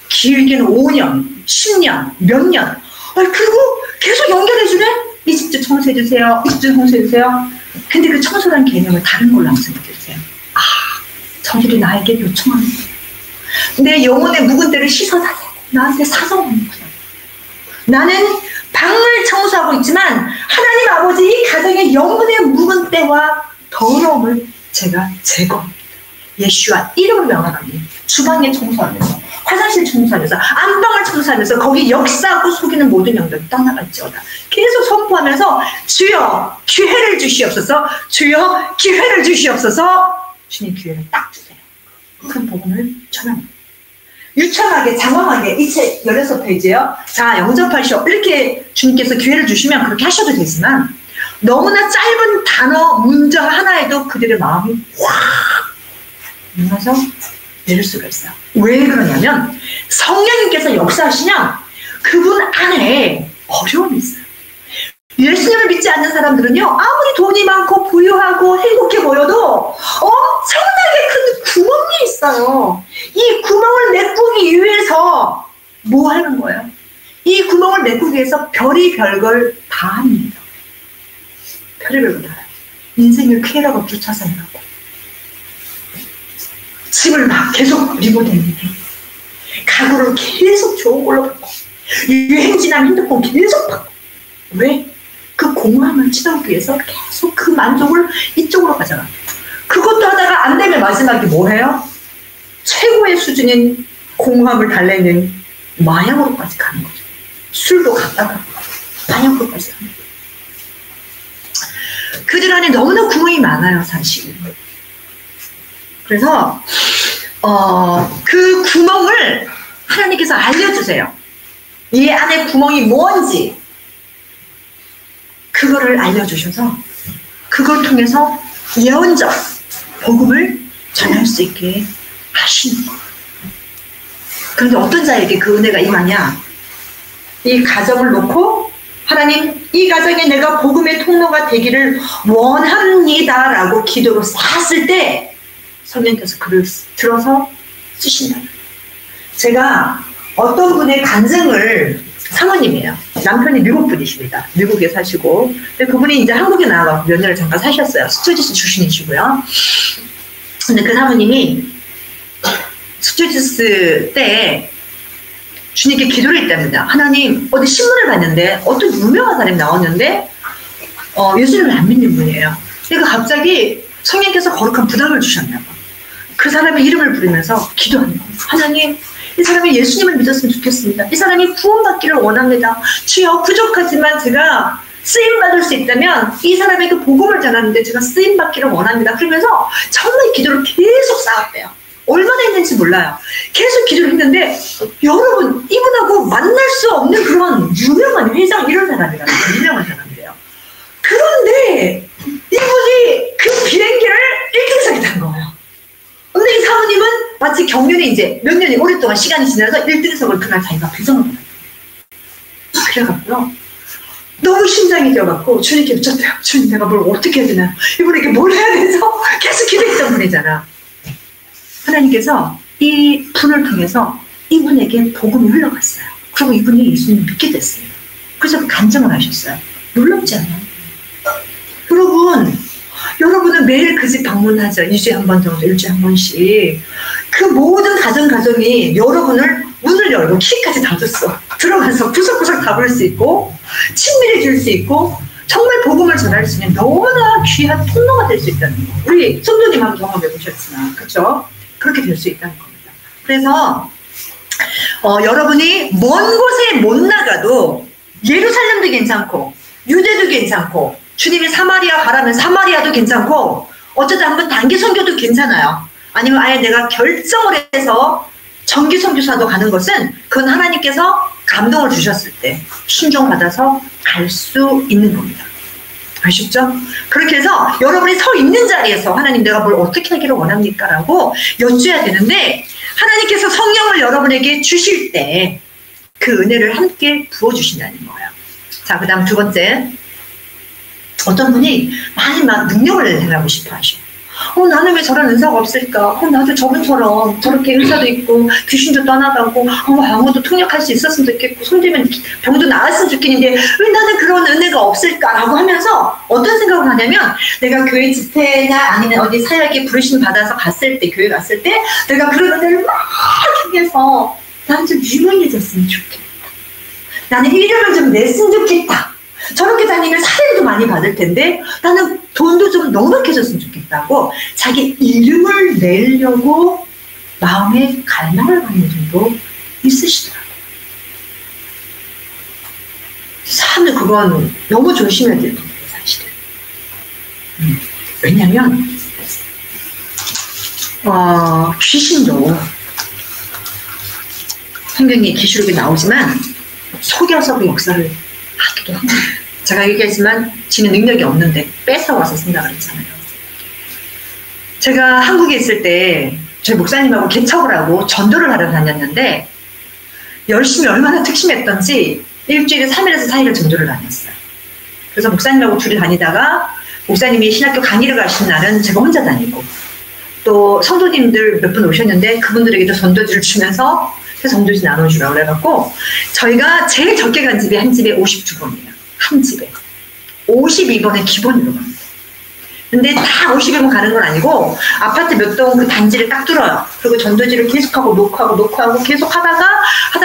길게는 5년, 10년, 몇 년. 그리고 계속 연결해주네? 이 집도 청소해주세요. 이 집도 청소해주세요. 근데 그 청소라는 개념을 다른 걸로 한번 생각해주세요. 저들이 나에게 요청하는 거예요. 내 영혼의 묵은 때를 씻어달라고 나한테 사정하는구나. 나는 방을 청소하고 있지만 하나님 아버지 이 가정의 영혼의 묵은 때와 더러움을 제가 제거합니다. 예수와 이름을 명하노니 주방에 청소하면서 화장실 청소하면서 안방을 청소하면서 거기 역사하고 속이는 모든 영들 떠나갈지어다. 계속 선포하면서 주여 기회를 주시옵소서, 주여 기회를 주시옵소서. 주님 기회를 딱 주세요. 그 복음을 전합니다. 유창하게 장황하게 이 책 16페이지예요. 자 영접하시오 이렇게 주님께서 기회를 주시면 그렇게 하셔도 되지만 너무나 짧은 단어 문장 하나에도 그들의 마음이 확 무너져 내릴 수가 있어요. 왜 그러냐면 성령님께서 역사하시냐 그분 안에 어려움이 있어요. 예수님을 믿지 않는 사람들은요 아무리 돈이 많고 부유하고 행복해 보여도 엄청나게 큰 구멍이 있어요. 이 구멍을 메꾸기 위해서 뭐 하는 거예요? 이 구멍을 메꾸기 위해서 별이 별걸 다 합니다. 별이 별걸 다 해요. 인생을 쾌락을 쫓아서하고 집을 막 계속 리모델링해, 가구를 계속 좋은 걸로 바꿔, 유행진한 핸드폰 계속 바꿔. 왜? 그 공허함을 채우기 위해서 계속 그 만족을 이쪽으로 가져가. 그것도 하다가 안 되면 마지막에 뭐 해요? 최고의 수준인 공허함을 달래는 마약으로까지 가는 거죠. 술도 갔다가 마약으로까지 가는 거죠. 그들 안에 너무나 구멍이 많아요, 사실. 그래서 그 구멍을 하나님께서 알려주세요. 이 안에 구멍이 뭔지 그거를 알려주셔서 그걸 통해서 예언적 복음을 전할 수 있게 하시는 거예요. 그런데 어떤 자에게 그 은혜가 임하냐? 이 가정을 놓고 하나님 이 가정에 내가 복음의 통로가 되기를 원합니다 라고 기도로 쌌을 때 성령께서 그를 들어서 쓰신다. 제가 어떤 분의 간증을, 사모님이에요. 남편이 미국 분이십니다. 미국에 사시고. 근데 그분이 이제 한국에 나와서 몇 년을 잠깐 사셨어요. 스튜디스 출신이시고요. 근데 그 사모님이 스튜디스 때 주님께 기도를 했답니다. 하나님, 어디 신문을 봤는데 어떤 유명한 사람이 나왔는데 예수님을 안 믿는 분이에요. 그러니까 갑자기 성령께서 거룩한 부담을 주셨나 봐. 그 사람의 이름을 부르면서 기도하는 거예요. 하나님, 이 사람이 예수님을 믿었으면 좋겠습니다. 이 사람이 구원받기를 원합니다. 주여, 부족하지만 제가 쓰임받을 수 있다면 이 사람에게 복음을 전하는데 제가 쓰임받기를 원합니다. 그러면서 정말 기도를 계속 쌓았대요. 얼마나 했는지 몰라요. 계속 기도를 했는데 여러분, 이분하고 만날 수 없는 그런 유명한 회장 이런 사람이라는 유명한 사람이래요. 그런데 이분이 그 비행기를 1등석에 탄 거예요. 근데 이 사모님은 마치 경륜이 이제 몇 년이 오랫동안 시간이 지나서 1등석을 그날 자기가 배정을 받았어요. 그래갖고요. 너무 심장이 뛰어갖고 주님께 여쭙대요. 주님, 내가 뭘 어떻게 해야 되나? 이분에게 뭘 해야 돼서 계속 기도했던 분이잖아. 하나님께서 이 분을 통해서 이분에게 복음이 흘러갔어요. 그리고 이분이 예수님을 믿게 됐어요. 그래서 간증을 하셨어요. 놀랍지 않아요? 여러분은 매일 그 집 방문하죠. 2주에 한 번 정도, 1주에 한 번씩. 그 모든 가정이 여러분을 문을 열고 키까지 닫았어. 들어가서 구석구석 다 볼 수 있고 친밀해질 수 있고 정말 복음을 전할 수 있는 너무나 귀한 통로가 될 수 있다는 거. 우리 성도님 한번 경험해 보셨으나 그렇죠? 그렇게 될 수 있다는 겁니다. 그래서 여러분이 먼 곳에 못 나가도 예루살렘도 괜찮고 유대도 괜찮고 주님이 사마리아 가라면 사마리아도 괜찮고 어쩌다 한번 단기 선교도 괜찮아요. 아니면 아예 내가 결정을 해서 정기 선교사도 가는 것은 그건 하나님께서 감동을 주셨을 때 순종받아서 갈 수 있는 겁니다. 아시죠? 그렇게 해서 여러분이 서 있는 자리에서 하나님, 내가 뭘 어떻게 하기를 원합니까? 라고 여쭈어야 되는데 하나님께서 성령을 여러분에게 주실 때 그 은혜를 함께 부어주신다는 거예요. 자, 그 다음 두 번째. 어떤 분이 많이 막 능력을 행하고 싶어 하셔. 나는 왜 저런 은사가 없을까? 나도 저분처럼 저렇게 은사도 있고 귀신도 떠나가고 영어도 통역할 수 있었으면 좋겠고 손대면 병도 나았으면 좋겠는데 왜 나는 그런 은혜가 없을까라고 하면서 어떤 생각을 하냐면 내가 교회 집회나 아니면 어디 사역에 부르심 받아서 갔을 때, 교회 갔을 때 내가 그런 은혜를 막 행해서 나는 좀 유명해졌으면 좋겠다. 나는 이름을 좀 냈으면 좋겠다. 저렇게 다니면 사례도 많이 받을 텐데 나는 돈도 좀 넉넉해졌으면 좋겠다고 자기 이름을 내려고 마음에 갈망을 갖는 정도 있으시더라고요. 사람들 그건 너무 조심해야 될 부분이에요, 사실은. 왜냐면 귀신도 성경에 기술록에 나오지만 속여서 그 역사를 하기도 합니다. 제가 얘기했지만 지는 능력이 없는데 뺏어와서 생각을 했잖아요. 제가 한국에 있을 때 저희 목사님하고 개척을 하고 전도를 하러 다녔는데 열심히 얼마나 특심했던지 일주일에 3일에서 4일을 전도를 다녔어요. 그래서 목사님하고 둘이 다니다가 목사님이 신학교 강의를 가신 날은 제가 혼자 다니고 또 성도님들 몇 분 오셨는데 그분들에게도 전도지를 주면서 전도지 나눠주라고 그래갖고 저희가 제일 적게 간 집이 한 집에 52번이에요. 한 집에 52번의 기본으로 갑니다. 근데 다 52번 가는 건 아니고 아파트 몇 동 그 단지를 딱 뚫어요. 그리고 전도지를 계속하고 녹화하고 계속 하다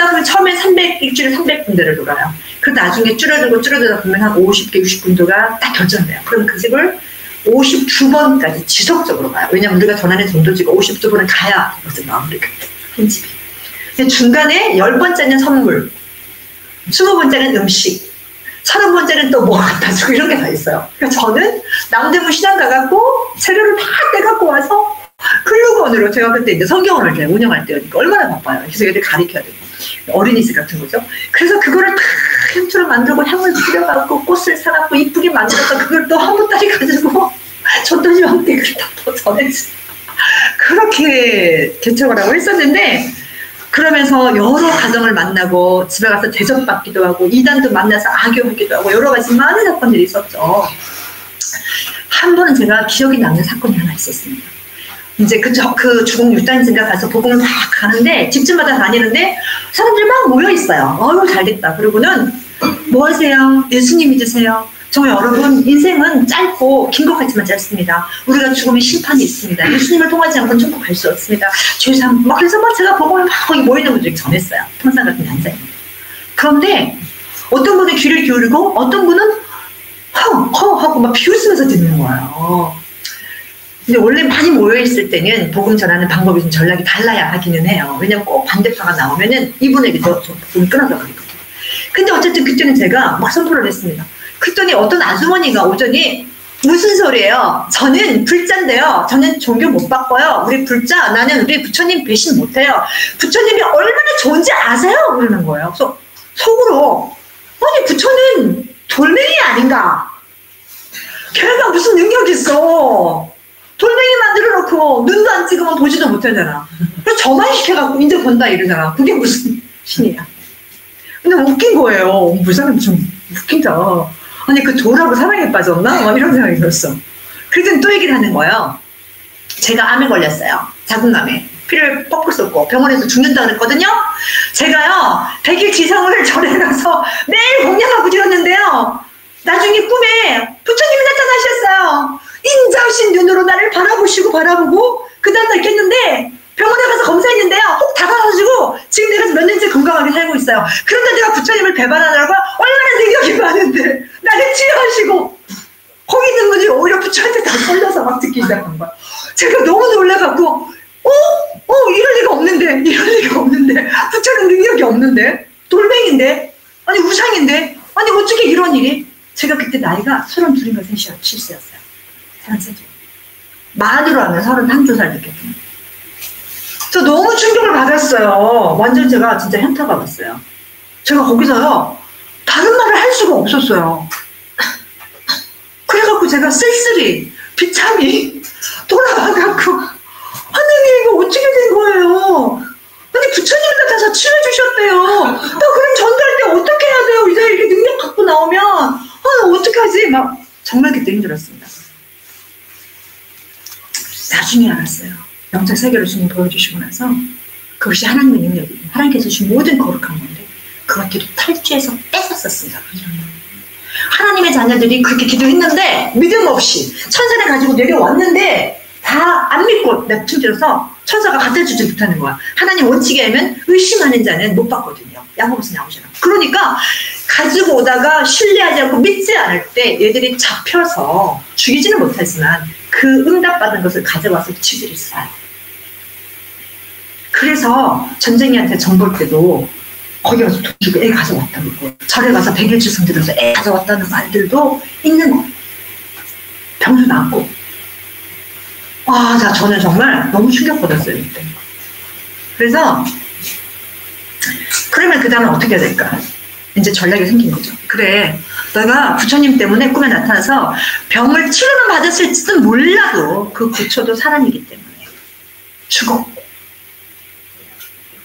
보면 처음에 일주일에 300군데를 돌아요. 그 나중에 줄어들다 보면 한 50개 60군데가 딱 결정돼요. 그럼 그 집을 52번까지 지속적으로 가요. 왜냐면 우리가 전하는 전도지가 52번을 가야 되거든요. 아무리가 한 집이. 근데 중간에 10번째는 선물, 20번째는 음식, 30번째는 또 뭐 갖다 주고 이런 게 다 있어요. 그러니까 저는 남대문 시장 가갖고 재료를 다 떼갖고 와서 글루건으로 제가 그때 이제 성경원을 제가 운영할 때니까 얼마나 바빠요. 그래서 애들 가르쳐야 되고 어린이집 같은 거죠. 그래서 그거를 다 향초를 만들고 향을 뿌려갖고 꽃을 사갖고 이쁘게 만들어서 그걸 또 한 보따리 가지고 전도지 왕댁을 다 전해지 그렇게 개척을 하고 했었는데 그러면서 여러 가정을 만나고 집에 가서 대접받기도 하고 이단도 만나서 악교하기도 하고 여러 가지 많은 사건들이 있었죠. 한 번은 제가 기억이 남는 사건이 하나 있었습니다. 이제 그 주공 6단지인가 가서 복음을 막 가는데 집집마다 다니는데 사람들이 막 모여 있어요. 잘됐다. 그러고는 뭐 하세요? 예수님 믿으세요? 정말 여러분 인생은 짧고 긴 것 같지만 짧습니다. 우리가 죽으면 심판이 있습니다. 예수님을 통하지 않고는 천국 갈 수 없습니다. 죄상 막 그래서 막 제가 복음을 막 거기 모이는 분들이 전했어요. 평상 같은 앉아요. 그런데 어떤 분은 귀를 기울이고 어떤 분은 허 하고 막 비웃으면서 듣는 거예요. 근데 원래 많이 모여있을 때는 복음 전하는 방법이 좀 전략이 달라야 하기는 해요. 왜냐면 꼭 반대파가 나오면은 이분에게도 복음이 끊어져 버리거든요. 근데 어쨌든 그때는 제가 막 선포를 했습니다. 그랬더니 어떤 아주머니가 오더니 무슨 소리예요? 저는 불자인데요. 저는 종교 못 바꿔요. 우리 불자, 나는 우리 부처님 배신 못해요. 부처님이 얼마나 좋은지 아세요? 그러는 거예요. 그래서 속으로 아니 부처는 돌멩이 아닌가? 걔가 무슨 능력이 있어? 돌멩이 만들어 놓고 눈도 안 찍으면 보지도 못하잖아. 그래서 저만 시켜갖고 이제 본다 이러잖아. 그게 무슨 신이야. 근데 웃긴 거예요. 그 사람 좀 웃긴다. 아니 그 돌하고 사랑에 빠졌나? 막 이런 생각이 들었어. 그랬더니 또 얘기를 하는 거예요. 제가 암에 걸렸어요. 자궁암에. 피를 뻑뻑 쏟고 병원에서 죽는다 그랬거든요. 제가요 100일 지성을 절에 가서 매일 공양하고 지었는데요. 나중에 꿈에 부처님이 나타나셨어요. 인자하신 눈으로 나를 바라보고 그 다음날 깼는데 병원에 가서 검사했는데요. 혹 다가가지고 지금 내가 몇 년째 건강하게 살고 있어요. 그런데 내가 부처님을 배반하느라고 얼마나 능력이 많은데 나를 치료하시고 거기 있는 분들이 오히려 부처한테 다 쏠려서 막 듣기 시작한 거야. 제가 너무 놀라갖고 이럴 리가 없는데 부처는 능력이 없는데 돌멩인데 아니 우상인데 아니 어떻게 이런 일이. 제가 그때 나이가 32인가 37세였어요. 33세. 만으로 하면 31살 됐겠군요. 저 너무 충격을 받았어요. 완전 제가 진짜 현타가 왔어요. 제가 거기서요 다른 말을 할 수가 없었어요. 그래갖고 제가 쓸쓸히 비참히 돌아와갖고 하느님 이거 어떻게 된 거예요? 아니 부처님이 나타나서 치료해주셨대요. 나 그럼 전도할 때 어떻게 해야 돼요? 이제 이렇게 능력 갖고 나오면 어떡하지? 막 정말 그때 힘들었습니다. 나중에 알았어요. 영적 세계를 주님 보여주시고 나서 그것이 하나님의 능력이고 하나님께서 주신 모든 거룩한 건데 그걸 기도 탈취해서 뺏었었습니다. 하나님의 자녀들이 그렇게 기도했는데 믿음 없이 천사를 가지고 내려왔는데 다 안 믿고 곳 내팽겨서 천사가 갖다 주지 못하는 거야. 하나님 원칙에 하면 의심하는 자는 못 받거든요. 야고보서 나오잖아. 그러니까 가지고 오다가 신뢰하지 않고 믿지 않을 때 얘들이 잡혀서 죽이지는 못하지만 그 응답받은 것을 가져와서 쥐들이 쏴요. 그래서 전쟁이한테 정볼 때도 거기 가서 돈 주고 애 가져왔다고 그러고 절에 가서 100일 주승 들어서 애 가져왔다는 말들도 있는 거예요. 병도 나고. 자, 저는 정말 너무 충격받았어요, 그때. 그래서, 그러면 그 다음에 어떻게 해야 될까? 이제 전략이 생긴 거죠. 그래, 내가 부처님 때문에 꿈에 나타나서 병을 치료는 받았을지는 몰라도 그 부처도 사람이기 때문에 죽어.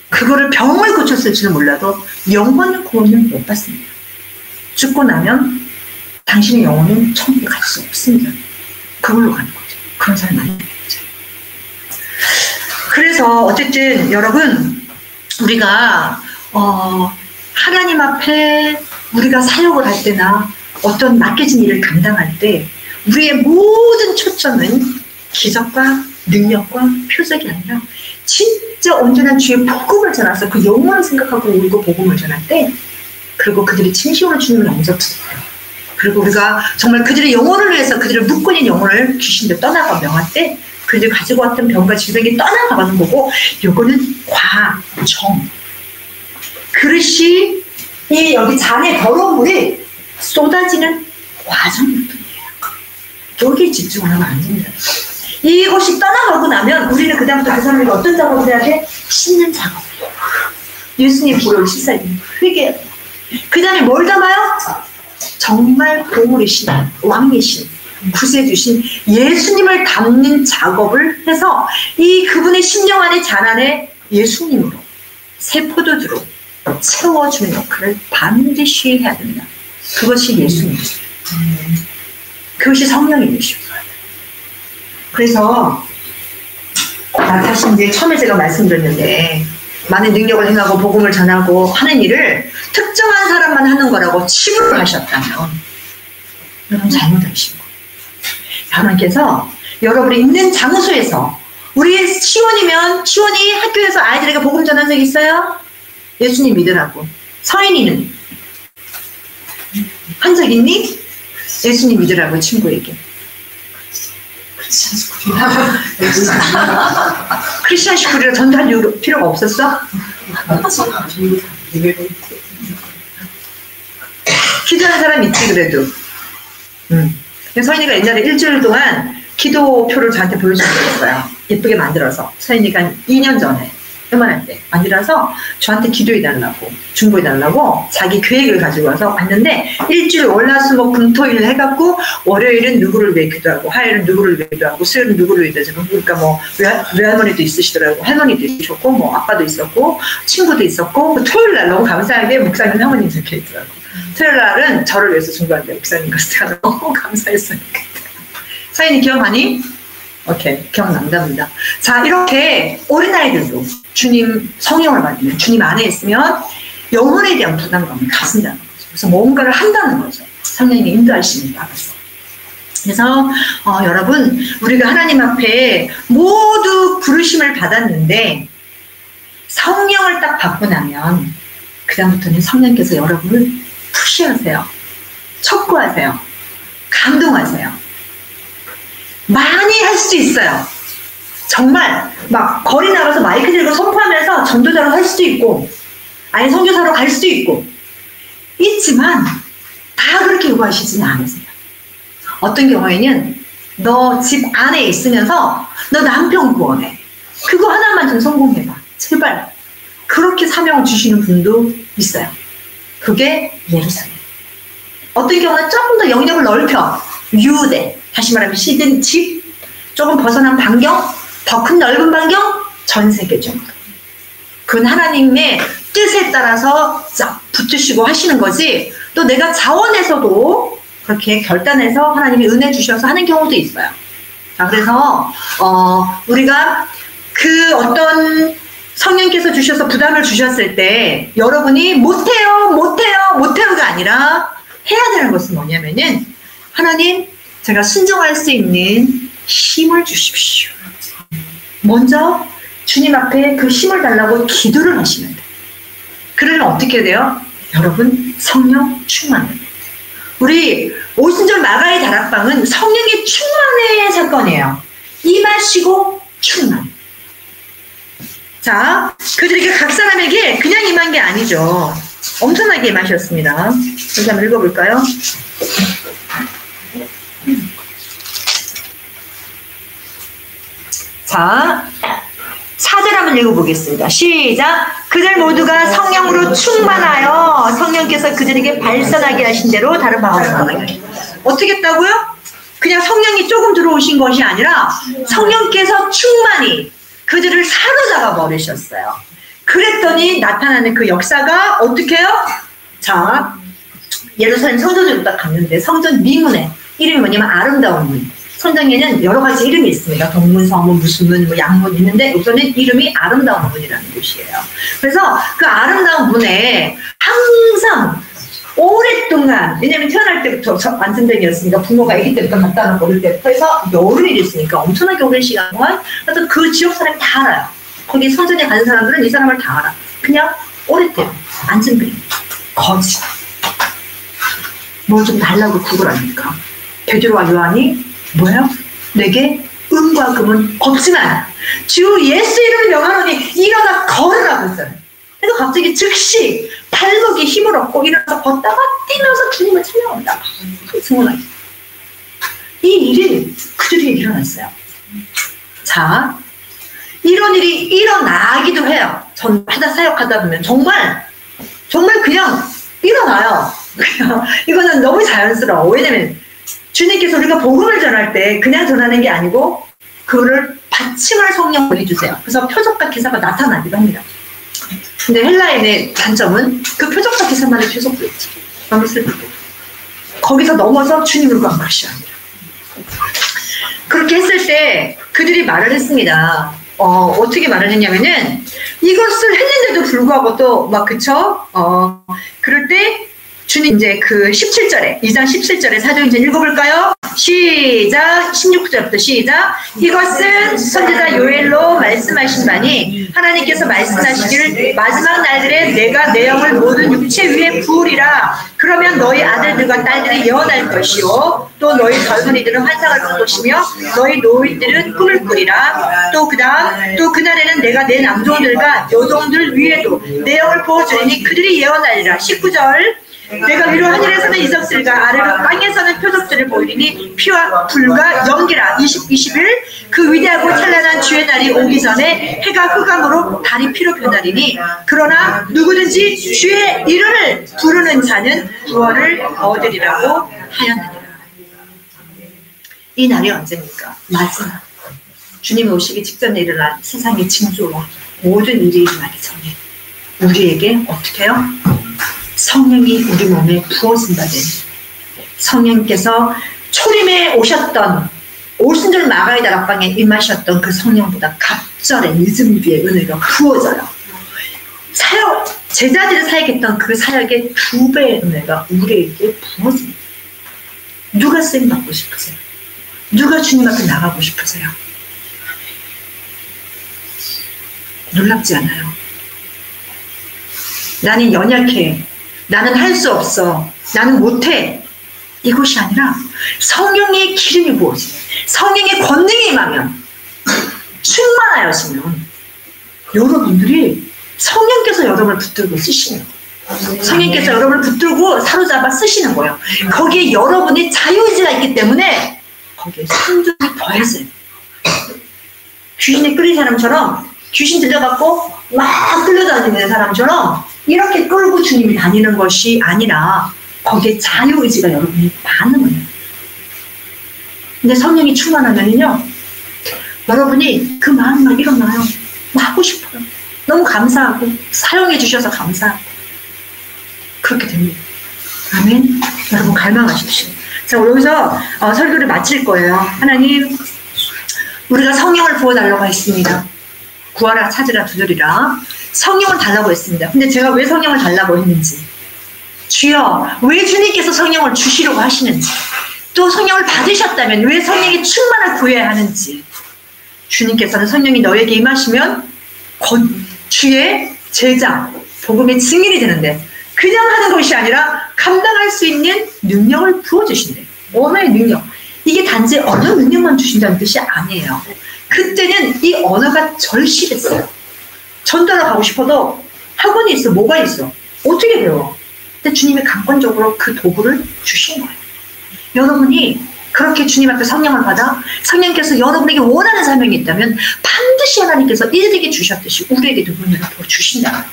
그거를 병을 고쳤을지는 몰라도 영혼의 구원은 못 받습니다. 죽고 나면 당신의 영혼은 천국에 갈 수 없습니다. 그걸로 가는 거죠. 그런 사람이 아니죠. 그래서 어쨌든 여러분, 우리가 하나님 앞에 우리가 사역을 할 때나 어떤 맡겨진 일을 감당할 때 우리의 모든 초점은 기적과 능력과 표적이 아니라 진짜 온전한 주의 복음을 전해서 그 영혼을 생각하고 울고 복음을 전할 때, 그리고 그들이 진심으로 주님을 영접해요. 그리고 우리가 정말 그들의 영혼을 위해서 그들을 묶고 있는 영혼을 귀신들 떠나가 명할 때 그들이 가지고 왔던 병과 질병이 떠나가는 거고, 요거는 과정. 그릇이 이 여기 잔에 더러운 물이 쏟아지는 과정일 뿐이에요. 여기에 집중하면 안 됩니다. 이것이 떠나가고 나면 우리는 그다음부터 그 사람에게 어떤 작업을 해야 돼? 씻는 작업. 예수님 보혈을 씻어야 됩니다. 회개해야 돼요. 그 다음에 뭘 담아요? 정말 보물이신, 왕이신, 구세주신 예수님을 담는 작업을 해서 이 그분의 심령 안에 잔 안에 예수님으로 새 포도주로 채워주는 역할을 반드시 해야 됩니다. 그것이 예수님이죠. 그것이 성령님이시죠. 그래서 사실 이제 처음에 제가 말씀드렸는데 많은 능력을 행하고 복음을 전하고 하는 일을 특정한 사람만 하는 거라고 치부를 하셨다면 여러분 잘못하신 거예요. 하나님께서 여러분이 있는 장소에서, 우리 시원이면 시원이 학교에서 아이들에게 복음 전한 적 있어요? 예수님 믿으라고. 서인이는 한 적 있니? 예수님 믿으라고 친구에게. 크리스찬 스쿨이라 전달 필요가 없었어? 기도하는 사람 있지 그래도. 서인이가 옛날에 일주일 동안 기도표를 저한테 보여준 적 있어요. 예쁘게 만들어서. 서인이가 2년 전에 회만할 때 만들어서 저한테 기도해달라고, 중보해달라고 자기 계획을 가지고 와서 왔는데, 일주일 월화수목금토일 해갖고 월요일은 누구를 위해 기도하고, 화요일은 누구를 위해 기도하고, 수요일은 누구를 위해 기도하고, 그러니까 뭐 외할머니도 있으시더라고. 할머니도 있었고 뭐 아빠도 있었고 친구도 있었고, 그 토요일날 너무 감사하게 목사님 사모님 적혀 있더라고. 토요일날은 저를 위해서 중보한대. 목사님 것을 너무 감사했어요. 서인이 기억하니? 오케이, 기억난답니다. 자, 이렇게 어린아이들도 주님 성령을 받으면, 주님 안에 있으면 영혼에 대한 부담감을 가진다는 거죠. 그래서 뭔가를 한다는 거죠. 성령님이 인도하심을 받아서. 그래서 여러분, 우리가 하나님 앞에 모두 부르심을 받았는데 성령을 딱 받고 나면 그 다음부터는 성령께서 여러분을 푸시하세요. 촉구하세요. 감동하세요. 많이 할 수 있어요. 정말 막 거리 나가서 마이크 들고 선포하면서 전도자로 할 수도 있고, 아니 선교사로 갈 수도 있고 있지만 다 그렇게 요구하시지는 않으세요. 어떤 경우에는 너 집 안에 있으면서 너 남편 구원해. 그거 하나만 좀 성공해봐. 제발. 그렇게 사명을 주시는 분도 있어요. 그게 예루살렘. 어떤 경우는 조금 더 영역을 넓혀. 유대. 다시 말하면 시든 집, 조금 벗어난 반경, 더 큰 넓은 반경, 전 세계적으로. 그건 하나님의 뜻에 따라서 쫙 붙으시고 하시는 거지, 또 내가 자원에서도 그렇게 결단해서 하나님이 은혜 주셔서 하는 경우도 있어요. 자, 그래서 우리가 그 어떤 성령께서 주셔서 부담을 주셨을 때 여러분이 못해요가 아니라 해야 되는 것은 뭐냐면은, 하나님 제가 순종할 수 있는 힘을 주십시오. 먼저 주님 앞에 그 힘을 달라고 기도를 하시면 돼요. 그러면 어떻게 돼요? 여러분, 성령 충만해요. 우리 오순절 마가의 다락방은 성령의 충만의 사건이에요. 임하시고 충만. 자, 그들에게 각 사람에게 그냥 임한 게 아니죠. 엄청나게 임하셨습니다. 여기 한번 읽어볼까요? 자, 4절 한번 읽어보겠습니다. 시작! 그들 모두가 성령으로 충만하여 성령께서 그들에게 발산하게 하신 대로 다른 방언을 말하게. 어떻게 했다고요? 그냥 성령이 조금 들어오신 것이 아니라 성령께서 충만히 그들을 사로잡아 버리셨어요. 그랬더니 나타나는 그 역사가 어떻게 해요? 자, 예루살렘 성전으로 딱 갔는데 성전 미문에 이름이 뭐냐면 아름다운 문. 성전에는 여러 가지 이름이 있습니다. 동문, 서문, 무슨 문, 뭐 양문 있는데 우선은 이름이 아름다운 문이라는 곳이에요. 그래서 그 아름다운 문에 항상 오랫동안, 왜냐면 태어날 때부터 안전뱅이였으니까 부모가 아기 때부터 갖다 놓고 어릴 때부터 해서 여름이 됐으니까 엄청나게 오랜 시간 동안 그래서 그 지역 사람이 다 알아요. 거기 성전에 가는 사람들은 이 사람을 다 알아. 그냥 오랫동안 안전뱅이, 거짓. 뭐 좀 달라고 구걸하니까. 베드로와 요한이 뭐예요? 내게 은과 금은 없지만 주 예수 이름을 명하노니 일어나 걸으라고 했어요. 그래서 갑자기 즉시 발목에 힘을 얻고 일어나서 걷다가 뛰면서 주님을 찬양합니다. 승원하게. 이 일이 그들에게 일어났어요. 자, 이런 일이 일어나기도 해요. 전 하다 사역하다 보면 정말 그냥 일어나요. 그냥 이거는 너무 자연스러워. 왜냐면 주님께서 우리가 복음을 전할 때 그냥 전하는 게 아니고 그거를 받침할 성령을 해주세요. 그래서 표적과 기사가 나타나기도 합니다. 근데 헬라인의 단점은 그 표적과 기사만이 계속 있지. 너무 슬프고 거기서 넘어서 주님으로 간 것이 아니라 그렇게 했을 때 그들이 말을 했습니다. 어떻게 말을 했냐면은 이것을 했는데도 불구하고 또 막 그쵸? 그럴 때 주님 이제 그 17절에 2장 17절에 사도행전 읽어볼까요? 시작 16절부터 시작. 이것은 선지자 요엘로 말씀하신 바니 하나님께서 말씀하시기를 마지막 날들에 내가 내 영을 모든 육체 위에 부으리라. 그러면 너희 아들들과 딸들이 예언할 것이요 또 너희 젊은이들은 환상을 볼 것이며 너희 노인들은 꿈을 꾸리라. 또 그날에는 내가 내 남종들과 여종들 위에도 내 영을 부어주리니 그들이 예언하리라. 19절 내가 위로 하늘에서는 이적들과 아래로 땅에서는 표적들을 보이리니 피와 불과 연기라. 21 그 위대하고 찬란한 주의 날이 오기 전에 해가 흑암으로 달이 피로 변하리니 그러나 누구든지 주의 이름을 부르는 자는 구원을 얻으리라고 하였느니라. 이 날이 언제입니까? 마지막 주님이 오시기 직전에 일어날 세상의 징조와 모든 일이 일어나기 전에 우리에게 어떻게 해요? 성령이 우리 몸에 부어진다 된 성령께서 초림에 오셨던 오순절 마가의 다락방에 임하셨던 그 성령보다 갑절의 늦은 비의 은혜가 부어져요. 제자들을 사역했던 그 사역의 2배의 은혜가 우리에게 부어집니다. 누가 쓰임받고 싶으세요? 누가 주님 앞에 나가고 싶으세요? 놀랍지 않아요? 나는 연약해. 나는 할 수 없어. 나는 못해. 이것이 아니라 성령의 기름이 부어지면 성령의 권능이 임하면 충만하여지면 여러분들이 성령께서 여러분을 붙들고 쓰시는 거예요. 성령께서 여러분을 붙들고 사로잡아 쓰시는 거예요. 거기에 여러분의 자유의지가 있기 때문에 거기에 순종이 더해져요. 귀신에 끌린 사람처럼 귀신 들려갖고 막 끌려다니는 사람처럼 이렇게 끌고 주님이 다니는 것이 아니라 거기에 자유의지가 여러분이 많은 거예요. 근데 성령이 충만하면요 여러분이 그 마음만 일어나요. 뭐 하고 싶어요. 너무 감사하고 사용해 주셔서 감사하고 그렇게 됩니다. 아멘. 여러분 갈망하십시오. 자, 여기서 설교를 마칠 거예요. 하나님, 우리가 성령을 부어달라고 했습니다. 구하라, 찾으라, 두드리라. 성령을 달라고 했습니다. 근데 제가 왜 성령을 달라고 했는지, 주여 왜 주님께서 성령을 주시려고 하시는지, 또 성령을 받으셨다면 왜 성령의 충만을 구해야 하는지, 주님께서는 성령이 너에게 임하시면 곧 주의 제자, 복음의 증인이 되는데 그냥 하는 것이 아니라 감당할 수 있는 능력을 부어주신대. 언어의 능력. 이게 단지 언어 능력만 주신다는 뜻이 아니에요. 그때는 이 언어가 절실했어요. 전도하러 가고 싶어도 학원이 있어, 뭐가 있어? 어떻게 배워? 근데 주님이 강권적으로 그 도구를 주신 거예요. 여러분이 그렇게 주님 앞에 성령을 받아 성령께서 여러분에게 원하는 사명이 있다면 반드시 하나님께서 이들에게 주셨듯이 우리에게도 은혜를 주신다.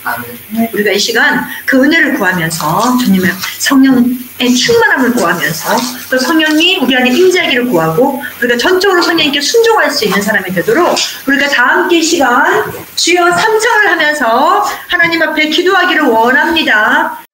우리가 이 시간 그 은혜를 구하면서 주님의 성령의 충만함을 구하면서 또 성령이 우리 안에 임재하기를 구하고 우리가 전적으로 성령님께 순종할 수 있는 사람이 되도록 우리가 다 함께 이 시간 주여 삼창을 하면서 하나님 앞에 기도하기를 원합니다.